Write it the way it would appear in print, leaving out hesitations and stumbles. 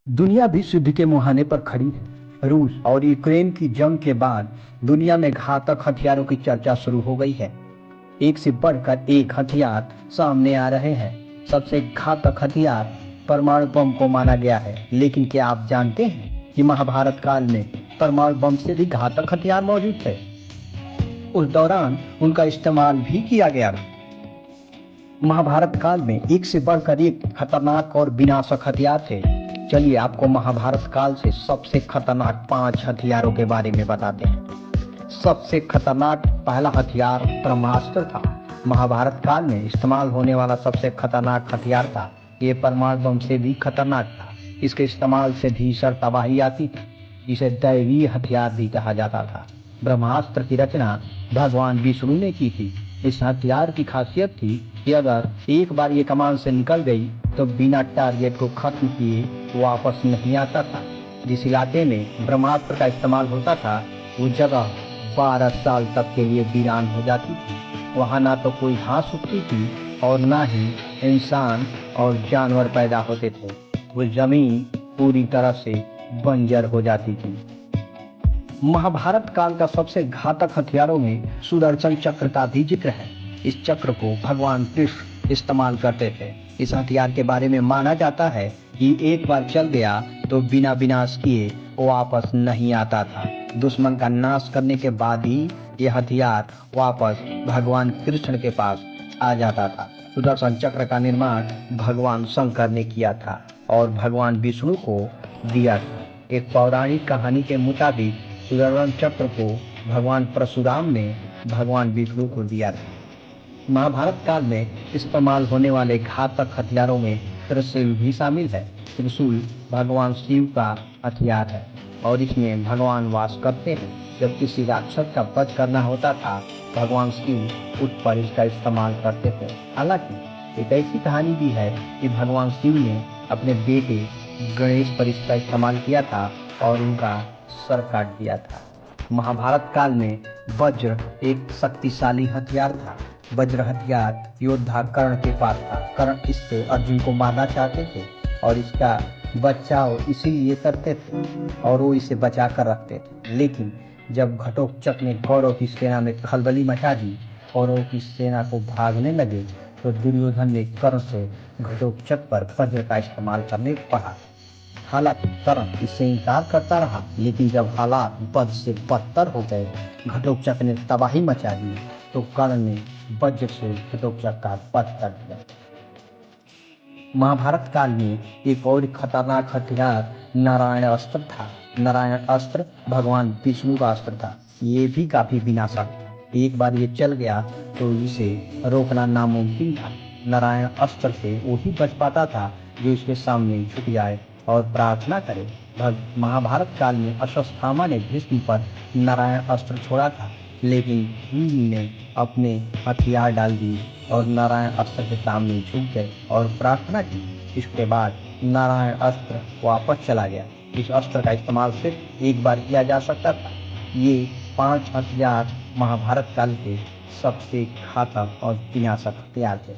दुनिया विश्व युद्ध के मुहाने पर खड़ी है। रूस और यूक्रेन की जंग के बाद दुनिया में घातक हथियारों की चर्चा शुरू हो गई है। एक से बढ़कर एक हथियार सामने आ रहे हैं। सबसे घातक हथियार परमाणु बम को माना गया है, लेकिन क्या आप जानते हैं कि महाभारत काल में परमाणु बम से भी घातक हथियार मौजूद थे। उस दौरान उनका इस्तेमाल भी किया गया। महाभारत काल में एक से बढ़कर एक खतरनाक और विनाशक हथियार थे। चलिए आपको महाभारत काल से सबसे खतरनाक 5 हथियारों के बारे में बताते हैं। सबसे खतरनाक पहला हथियार ब्रह्मास्त्र था। महाभारत काल में इस्तेमाल होने वाला सबसे खतरनाक हथियार था। ये परमाणु बम से भी खतरनाक था। इसके इस्तेमाल से भीषण तबाही आती थी, जिसे दैवीय हथियार भी कहा जाता था। ब्रह्मास्त्र की रचना भगवान विष्णु ने की थी। इस हथियार की खासियत थी कि अगर एक बार ये कमान से निकल गई तो बिना टारगेट को खत्म किए वापस नहीं आता था। जिस इलाके में ब्रह्मास्त्र का इस्तेमाल होता था, वो जगह 12 साल तक के लिए वीरान हो जाती थी। वहाँ ना तो कोई घास उगती थी और ना ही इंसान और जानवर पैदा होते थे। वो जमीन पूरी तरह से बंजर हो जाती थी। महाभारत काल का सबसे घातक हथियारों में सुदर्शन चक्र का भी जिक्र है। इस चक्र को भगवान कृष्ण इस्तेमाल करते थे। इस हथियार के बारे में माना जाता है कि एक बार चल गया तो बिना विनाश किए वापस नहीं आता था। दुश्मन का नाश करने के बाद ही यह हथियार वापस भगवान कृष्ण के पास आ जाता था। सुदर्शन चक्र का निर्माण भगवान शंकर ने किया था और भगवान विष्णु को दिया था। एक पौराणिक कहानी के मुताबिक सुदर्शन चक्र को भगवान परशुराम ने भगवान विष्णु को दिया था। महाभारत काल में इस्तेमाल होने वाले घातक हथियारों में त्रिशूल भी शामिल है। त्रिशूल भगवान शिव का हथियार है और इसमें भगवान वास करते हैं। जब किसी राक्षस का वध करना होता था, भगवान शिव उस पर इसका इस्तेमाल करते थे। हालांकि एक ऐसी कहानी भी है कि भगवान शिव ने अपने बेटे गणेश पर इसका इस्तेमाल किया था और उनका सर काट दिया था। महाभारत काल में वज्र एक शक्तिशाली हथियार था। वज्र हथियार योद्धा कर्ण के पास था। कर्ण इससे अर्जुन को मारना चाहते थे और इसका बचाव इसीलिए करते थे और वो इसे बचा कर रखते थे। लेकिन जब घटोत्कच ने कौरव की सेना में खलबली मचा दी, कौरव की सेना को भागने लगे, तो दुर्योधन ने कर्ण से घटोत्कच पर वज्र का इस्तेमाल करने को कहा। हालांकि कर्ण इससे इनकार करता रहा, लेकिन जब हालात बद से बदतर हो गए, घटोत्कच ने तबाही मचा दी, तो कर्ण ने वज्र से घटोत्कच का वध कर दिया। महाभारत काल में एक और खतरनाक हथियार नारायण अस्त्र था। नारायण अस्त्र भगवान विष्णु का अस्त्र था। ये भी काफी विनाशक। एक बार ये चल गया तो इसे रोकना नामुमकिन था। नारायण अस्त्र से वही बच पाता था जो इसके सामने झुक जाए और प्रार्थना करे। महाभारत काल में अश्वत्थामा ने भीष्म पर नारायण अस्त्र छोड़ा था, लेकिन भीष्म ने अपने हथियार डाल दिए और नारायण अस्त्र के सामने झुक गए और प्रार्थना की। इसके बाद नारायण अस्त्र वापस चला गया। इस अस्त्र का इस्तेमाल सिर्फ एक बार किया जा सकता था। ये 5 हथियार महाभारत काल के सबसे घातक और विनाशक हथियार थे।